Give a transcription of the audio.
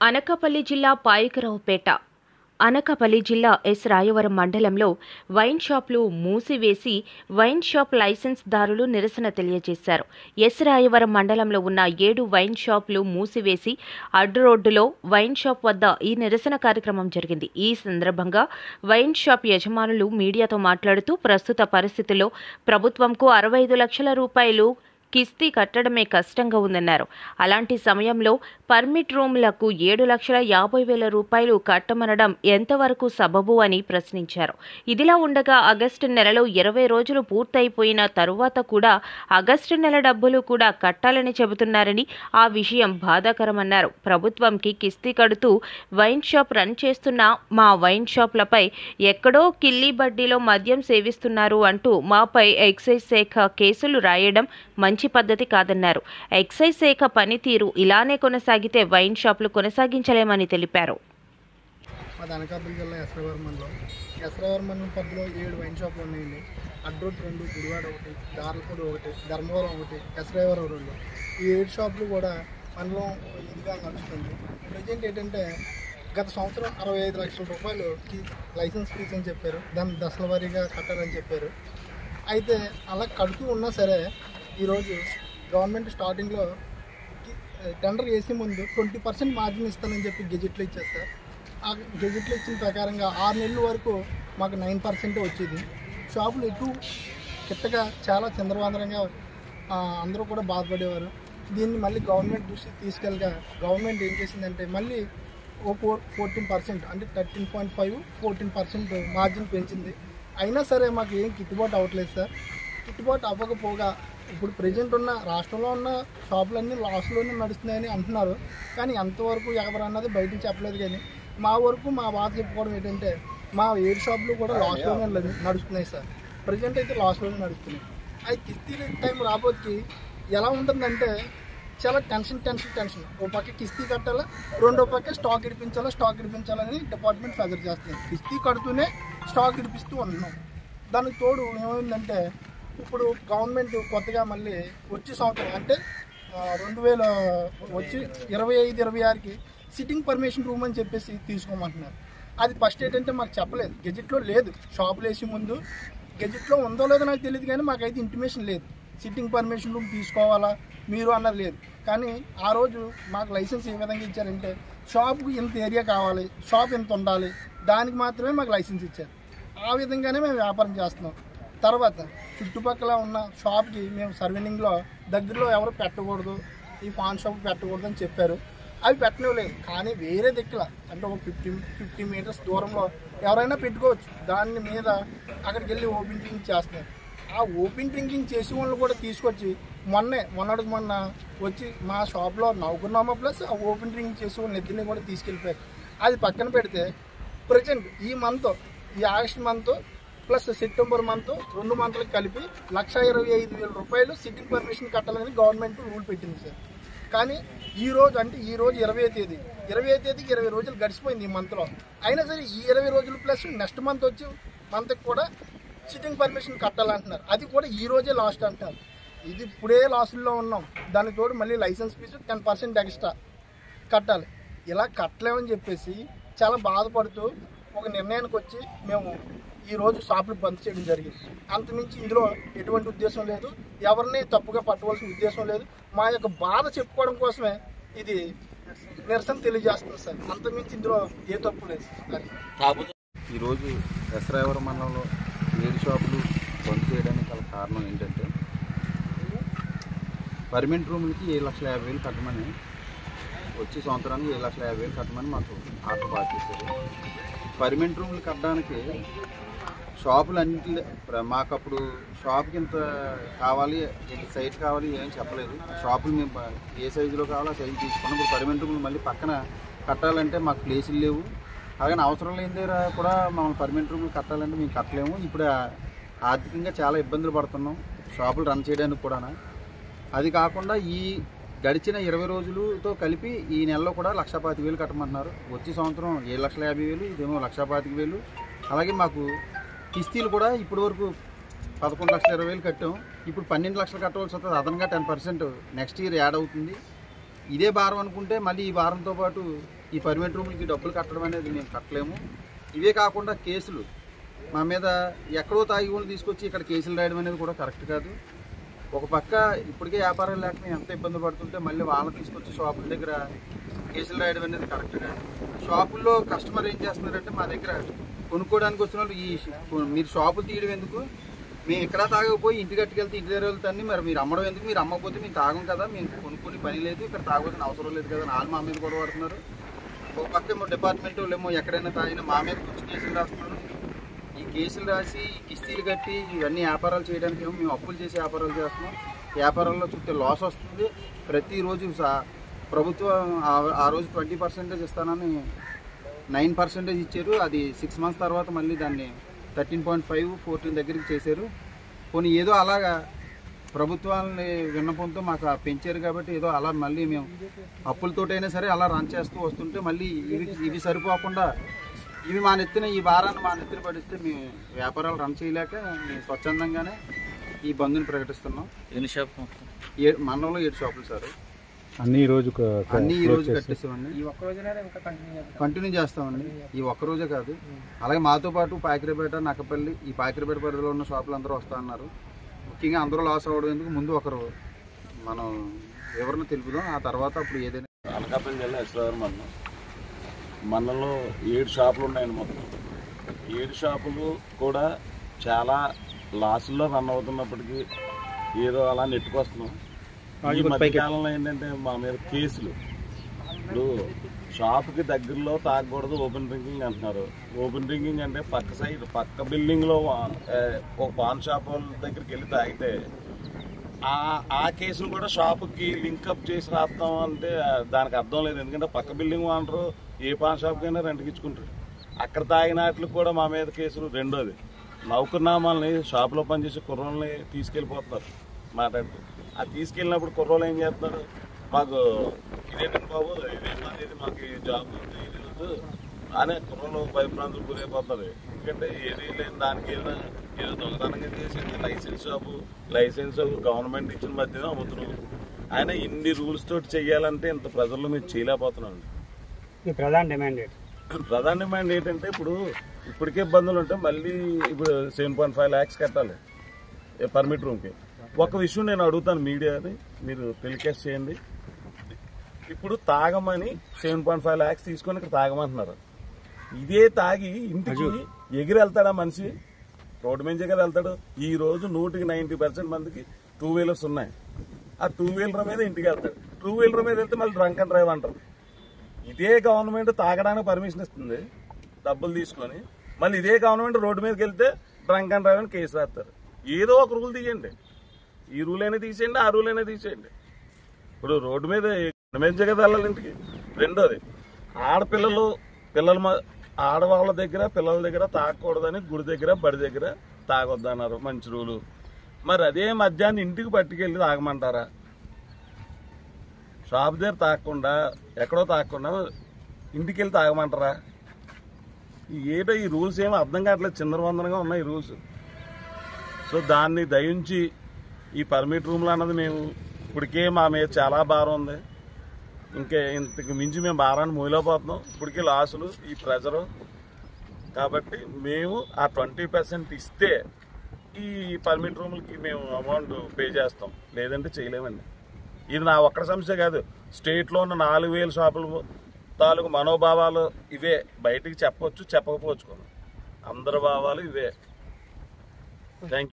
అనకాపల్లి జిల్లా పాయకరావుపేట అనకాపల్లి జిల్లా ఎస్ రాయవరం మండలంలో వైన్ షాపులు మూసివేసి వైన్ షాప్ లైసెన్స్ దారులు నిరసన తెలియజేశారు. ఎస్ రాయవరం మండలంలో ఉన్న 7 వైన్ షాపులు మూసివేసి అడ్డు రోడ్డులో వైన్ షాప్ వద్ద ఈ నిరసన కార్యక్రమం జరిగింది. ఈ సందర్భంగా వైన్ షాప్ యజమానులు మీడియాతో మాట్లాడుతూ ప్రస్తుత పరిస్థితుల్లో ప్రభుత్వంకు 65 లక్షల రూపాయలు కిస్తీ కట్టడమే కష్టంగా ఉందన్నారు. అలాంటి సమయంలో పర్మిట్ రూమ్లకు 7,50,000 రూపాయలు కట్టమనడం ఎంతవరకు సబబు అని ప్రశ్నించారు. ఇదిలా ఉండగా ఆగస్టు నెలలో 20 రోజులు పూర్తయిపోయిన తరువాత కూడా ఆగస్టు నెల డబ్బులు కూడా కట్టాలని చెబుతున్నారని, ఆ విషయం బాధాకరమన్నారు. ప్రభుత్వంకి కిస్తీ కడుతూ వైన్ షాప్ రన్ చేస్తున్న మా వైన్ షాప్లపై ఎక్కడో కిల్లి బడ్డీలో మద్యం సేవిస్తున్నారు అంటూ మాపై ఎక్సైజ్ శాఖ కేసులు రాయడం మంచి పద్ధతి కాదన్నారు. ఎక్సైజ్ శాఖ పనితీరు ఇలానే కొనసాగితే వైన్ షాపులు కొనసాగించలేమని తెలిపారు. అనకాపల్లి జిల్లా ఎస్రావరం మండలం పరిధిలో 7 వైన్ షాపులు ఉన్నాయండి. అడ్రోడ్ 2, గుడివాడ 1, దార్లపూడి 1, ధర్మవరం 1, ఎస్రావరం 2. ఈ 7 షాపులు కూడా మండలం ఇదిగా నడుస్తుంది. ప్రజెంట్ ఏంటంటే గత సంవత్సరం 65 లక్షల రూపాయలు లైసెన్స్ ఫీజు అని చెప్పారు. దాన్ని దశల వారీగా కట్టాలని చెప్పారు. అయితే అలా కడుతూ ఉన్నా సరే ఈరోజు గవర్నమెంట్ స్టార్టింగ్లో టెండర్ వేసే ముందు 20% మార్జిన్ ఇస్తానని చెప్పి గెజెట్లు ఇచ్చేస్తారు. ఆ గెజెట్లు ఇచ్చిన ప్రకారంగా 6 నెలల వరకు మాకు 9% వచ్చేది. షాపులు ఎటు కిట్టగా చాలా చంద్రవందరంగా అందరూ కూడా బాధపడేవారు. దీన్ని మళ్ళీ గవర్నమెంట్ దృష్టికి తీసుకెళ్ళగా గవర్నమెంట్ ఏం చేసిందంటే మళ్ళీ ఓ 14% అంటే 13.5 14% మార్జిన్ పెంచింది. అయినా సరే మాకు ఏం గిట్టుబాటు అవ్వట్లేదు సార్. గిట్టుబాటు అవ్వకపోగా ఇప్పుడు ప్రజెంట్ ఉన్న రాష్ట్రంలో ఉన్న షాపులన్నీ లాస్లోనే నడుస్తున్నాయని అంటున్నారు. కానీ ఎంతవరకు ఎవరన్నది బయటకు చెప్పలేదు. కానీ మా వరకు మా బాధ చెప్పుకోవడం ఏంటంటే మా 7 షాపులు కూడా లాస్లోనే నడుస్తున్నాయి సార్. ప్రజెంట్ అయితే లాస్లోనే నడుస్తున్నాయి. అది కిస్తీ టైం రాబోతుకి ఎలా ఉంటుందంటే చాలా టెన్షన్. ఓ పక్క కిస్తీ కట్టాలా, రెండో పక్క స్టాక్ ఇడిపించాలని డిపార్ట్మెంట్ ఫెజర్ చేస్తుంది. కిస్తీ కడుతూనే స్టాక్ ఇడిపిస్తూ ఉంటున్నాం. దానికి తోడు ఏమైందంటే ఇప్పుడు గవర్నమెంట్ కొత్తగా మళ్ళీ వచ్చే సంవత్సరం అంటే 2025-26కి సిట్టింగ్ పర్మిషన్ రూమ్ అని చెప్పేసి తీసుకోమంటున్నారు. అది ఫస్ట్ ఏంటంటే మాకు చెప్పలేదు, గెజెట్లో లేదు. షాపులు వేసే ముందు గెజెట్లో ఉందో లేదో నాకు తెలియదు, కానీ మాకైతే ఇంటిమేషన్ లేదు. సిట్టింగ్ పర్మిషన్ రూమ్ తీసుకోవాలా మీరు అన్నది లేదు. కానీ ఆ రోజు మాకు లైసెన్స్ ఏ విధంగా ఇచ్చారంటే షాప్కి ఇంత ఏరియా కావాలి, షాప్ ఎంత ఉండాలి, దానికి మాత్రమే మాకు లైసెన్స్ ఇచ్చారు. ఆ విధంగానే మేము వ్యాపారం చేస్తున్నాం. తర్వాత చుట్టుపక్కల ఉన్న షాప్కి మేము సర్వీనింగ్లో దగ్గరలో ఎవరు పెట్టకూడదు, ఈ పాన్ షాప్ పెట్టకూడదు అని చెప్పారు. అవి పెట్టనివ్వలేదు. కానీ వేరే దిక్కుల అంటే ఒక 50 మీటర్స్ దూరంలో ఎవరైనా పెట్టుకోవచ్చు. దాని మీద అక్కడికి వెళ్ళి ఓపెన్ డ్రింకింగ్ చేస్తున్నారు. ఆ ఓపెన్ డ్రింకింగ్ చేసే వాళ్ళు కూడా తీసుకొచ్చి మొన్న వచ్చి మా షాప్లో నవ్వుకున్నామా, ప్లస్ ఆ ఓపెన్ డ్రింకింగ్ చేసే వాళ్ళని ఇద్దరిని కూడా తీసుకెళ్ళిపోయారు. అది పక్కన పెడితే ప్రజెంట్ ఈ August month plus September month 2 మంత్లకు కలిపి 1,25,000 రూపాయలు సిట్టింగ్ పర్మిషన్ కట్టాలని గవర్నమెంట్ రూల్ పెట్టింది సార్. కానీ ఈ రోజు 20వ తేదీకి 20 రోజులు గడిచిపోయింది ఈ మంత్లో. అయినా సరే ఈ 20 రోజులు ప్లస్ నెక్స్ట్ మంత్కి కూడా సిట్టింగ్ పర్మిషన్ కట్టాలంటున్నారు. అది కూడా ఈ రోజే లాస్ట్ అంటున్నారు. ఇది ఇప్పుడే లాస్ట్లో ఉన్నాం. దానికి తోడు మళ్ళీ లైసెన్స్ ఫీజు 10% ఎక్స్ట్రా కట్టాలి. ఇలా కట్టలేమని చెప్పేసి చాలా బాధపడుతూ ఒక నిర్ణయానికి వచ్చి మేము ఈరోజు షాపులు బంద్ చేయడం జరిగింది. అంతమించి ఇందులో ఎటువంటి ఉద్దేశం లేదు, ఎవరిని తప్పుగా పట్టవలసిన ఉద్దేశం లేదు. మా యొక్క బాధ చెప్పుకోవడం కోసమే ఇది నిరసన తెలియజేస్తుంది సార్. అంతమించి ఇందులో ఏ తప్పు లేదు. ఈరోజు ఎస్రాయవరం మండలంలో 7 షాపులు బంద్ చేయడానికి గల కారణం ఏంటంటే పర్మిట్ రూములకి 7,50,000 కట్టమని, వచ్చే సంవత్సరానికి 7,50,000 కట్టమని మాకు ఆర్డర్ పాస్ చేశారు. పర్మిట్ రూములు కట్టడానికి షాపులు అన్నింటి మాకు అప్పుడు షాప్కి ఇంత కావాలి, ఇంత సైజు కావాలి ఏం చెప్పలేదు. షాపులు మేము ఏ సైజులో కావాలో ఆ సైజు తీసుకున్నాం. ఇప్పుడు పర్మిట్ రూములు మళ్ళీ పక్కన కట్టాలంటే మాకు ప్లేసులు లేవు. అలాగే అవసరం లేని దగ్గర కూడా మమ్మల్ని పర్మిట్ రూములు కట్టాలంటే మేము కట్టలేము. ఇప్పుడు ఆర్థికంగా చాలా ఇబ్బందులు పడుతున్నాం షాపులు రన్ చేయడానికి కూడా. అది కాకుండా ఈ గడిచిన 20 రోజులతో కలిపి ఈ నెలలో కూడా 1,25,000 కట్టమంటున్నారు. వచ్చే సంవత్సరం 7,50,000, ఇదేమో 1,25,000. అలాగే మాకు కిస్తీలు కూడా ఇప్పటి వరకు 11,20,000 కట్టాం. ఇప్పుడు 12 లక్షలు కట్టవలసి వస్తుంది. అదనంగా 10% నెక్స్ట్ ఇయర్ యాడ్ అవుతుంది. ఇదే భారం అనుకుంటే మళ్ళీ ఈ భారంతో పాటు ఈ పర్మనెంట్ రూమ్లకి డబ్బులు కట్టడం అనేది మేము కట్టలేము. ఇవే కాకుండా కేసులు మా మీద ఎక్కడో తాగి వాళ్ళు తీసుకొచ్చి ఇక్కడ కేసులు రాయడం అనేది కూడా కరెక్ట్ కాదు. ఒక పక్క ఇప్పటికే వ్యాపారాలు లేక మేము ఎంత ఇబ్బంది పడుతుంటే మళ్ళీ వాళ్ళని తీసుకొచ్చి షాపుల దగ్గర కేసులు రాయడం అనేది కరెక్ట్ కాదు. షాపుల్లో కస్టమర్ ఏం చేస్తున్నారంటే మా దగ్గర కొనుక్కోవడానికి వచ్చిన వాళ్ళు మీరు షాపులు తీయడం ఎందుకు, మేము ఇక్కడ తాగకపోయి ఇంటికి కట్టుకెళ్తే ఇంటి దగ్గర వెళ్తాన్ని మరి మీరు అమ్మడం ఎందుకు, మీరు అమ్మకపోతే మేము తాగం కదా, మేము కొనుక్కుని పని లేదు, ఇక్కడ తాగవలసిన అవసరం లేదు కదా, వాళ్ళు మా మీద కూడా పడుతున్నారు. ఒక పక్క ఏమో డిపార్ట్మెంట్ వాళ్ళు ఏమో ఎక్కడైనా తాగినా మా మీద కొంచెం కేసులు రాస్తున్నారు. ఈ కేసులు రాసి ఈ కిస్తీలు కట్టి ఇవన్నీ వ్యాపారాలు చేయడానికి ఏమో మేము అప్పులు చేసి వ్యాపారాలు చేస్తున్నాం. వ్యాపారాల్లో చూస్తే లాస్ వస్తుంది. ప్రతిరోజు ప్రభుత్వం ఆ రోజు 20% ఇస్తానని 9% ఇచ్చారు. అది 6 months తర్వాత మళ్ళీ దాన్ని 13.5, 14 దగ్గరికి చేశారు. కొన్ని ఏదో అలాగా ప్రభుత్వాలని విన్నపంతో మాకు పెంచారు కాబట్టి ఏదో అలా మళ్ళీ మేము అప్పులతోటైనా సరే అలా రన్ చేస్తూ వస్తుంటే మళ్ళీ ఇవి సరిపోకుండా ఇవి మా నెత్తిన ఈ భారాన్ని మా నెత్తిన పడిస్తే మేము వ్యాపారాలు రన్ చేయలేక మేము స్వచ్ఛందంగానే ఈ బంద్ని ప్రకటిస్తున్నాం. ఎన్ని షాప్ మండలంలో 7 షాపులు సార్. అన్ని ఈ రోజు కట్టేస్తామండి. కంటిన్యూ చేస్తామండి. ఈ ఒక్క రోజే కాదు, అలాగే మాతో పాటు పాకిరిపేట, నక్కపల్లి, ఈ పాకిరిపేట పరిధిలో ఉన్న షాపులు అందరూ వస్తా అన్నారు. ముఖ్యంగా అందరూ లాస్ అవ్వడం ఎందుకు ముందు ఒకరు మనం వివరణ తెలుపుదాం, ఆ తర్వాత అప్పుడు ఏదైనా. అనకాపల్లి జిల్లా ఎస్రావరం మండలంలో 7 షాపులు ఉన్నాయండి. మొత్తం 7 షాపులు కూడా చాలా లాసుల్లో రన్ అవుతున్నప్పటికీ ఏదో అలా నెట్టుకొస్తున్నాం. ఈ మధ్యకాలంలో ఏంటంటే మా మీద కేసులు. ఇప్పుడు షాప్కి దగ్గరలో తాగకూడదు, ఓపెన్ డ్రింకింగ్ అంటున్నారు. ఓపెన్ డ్రింకింగ్ అంటే పక్క బిల్డింగ్లో ఒక పాన్ షాప్ వాళ్ళ దగ్గరికి వెళ్ళి తాగితే ఆ కేసును కూడా షాపుకి లింకప్ చేసి రాస్తాం అంటే దానికి అర్థం లేదు. ఎందుకంటే పక్క బిల్డింగ్ ఓనరు ఏ పాన్ షాప్కైనా రెంట్కి ఇచ్చుకుంటారు. అక్కడ తాగినట్లు కూడా మా మీద కేసులు. రెండోది, నౌకర్నామాలని షాపులో పనిచేసే కుర్రోళ్ళని తీసుకెళ్ళిపోతున్నారు మాట్లాడుతూ. అది తీసుకెళ్ళినప్పుడు కుర్రోళ్ళు ఏం చేస్తున్నారు, మాకు ఇదేంటండి బాబు, ఇదేంటది, మాకు జాబ్ ఇది అనే కుర్రోళ్ళు భయభ్రాంతులు గురైపోతారు. ఎందుకంటే ఏది లేని దానికి ఏదో దొంగతనంగా చేసింది లైసెన్స్ గవర్నమెంట్ ఇచ్చిన మధ్యన అమ్ముతున్నాం. ఆయన ఇన్ని రూల్స్ తోటి చెయ్యాలంటే ఇంత ప్రజల్లో మీరు చేయలేకపోతున్నాం. ప్రధాన డిమాండ్ ఏంటంటే ఇప్పటికే ఇబ్బందులు ఉంటే మళ్ళీ ఇప్పుడు 7.5 lakhs కట్టాలి పర్మిట్ రూమ్కి. ఒక విషయం నేను అడుగుతాను, మీడియాని మీరు టెలికాస్ట్ చేయండి. ఇప్పుడు తాగమని 7.5 lakhs తీసుకొని ఇక్కడ తాగమంటున్నారు. ఇదే తాగి ఇంటికి ఎగిరి వెళ్తాడా మనిషి? రోడ్డు మీద ఎగిరి వెళ్తాడు. ఈ రోజు 90% మందికి 2 wheelers ఉన్నాయి. ఆ 2 wheeler మీద ఇంటికి వెళ్తాడు. 2 wheeler మీద వెళ్తే మళ్ళీ డ్రంక్ అండ్ డ్రైవ్ అంటారు. ఇదే గవర్నమెంట్ తాగడానికి పర్మిషన్ ఇస్తుంది డబ్బులు తీసుకొని, మళ్ళీ ఇదే గవర్నమెంట్ రోడ్డు మీదకి వెళ్తే డ్రంక్ అండ్ డ్రైవ్ అని కేసు వేస్తారు. ఏదో ఒక రూల్ తీయండి. ఈ రూల్ అయినా తీసేయండి, ఆ రూల్ అయినా తీసేయండి. ఇప్పుడు రోడ్డు మీద జగన్ వెళ్ళాలి ఇంటికి. రెండోది, ఆడవాళ్ళ దగ్గర పిల్లల దగ్గర తాగకూడదని గుడి దగ్గర బడి దగ్గర తాగొద్దన్నారు, మంచి రూలు. మరి అదే మధ్యాహ్నం ఇంటికి పట్టుకెళ్ళి తాగమంటారా? షాప్ దగ్గర తాగకుండా ఎక్కడో తాగకుండా ఇంటికి వెళ్ళి తాగమంటారా? ఏటో ఈ రూల్స్ ఏమో అర్థం కావట్లేదు, చిందరవందరగా ఉన్నాయి ఈ రూల్స్. సో దాన్ని దయించి ఈ పర్మిట్ రూమ్లు అన్నది మేము ఇప్పటికే మా మీద చాలా భారం ఉంది. ఇంతకు మించి మేము భారాన్ని మోయలేకపోతున్నాం. ఇప్పటికే లాసులు, ఈ ప్రెజరు. కాబట్టి మేము ఆ 20% ఇస్తే ఈ పర్మిట్ రూములకి మేము అమౌంట్ పే చేస్తాం, లేదంటే చేయలేమండి. ఇది నా ఒక్కడ సమస్య కాదు, స్టేట్లో ఉన్న 4,000 షాపుల తాలూకు మనోభావాలు ఇవే. బయటికి చెప్పవచ్చు, చెప్పకపోవచ్చు, అందరి భావాలు ఇవే. Thank you.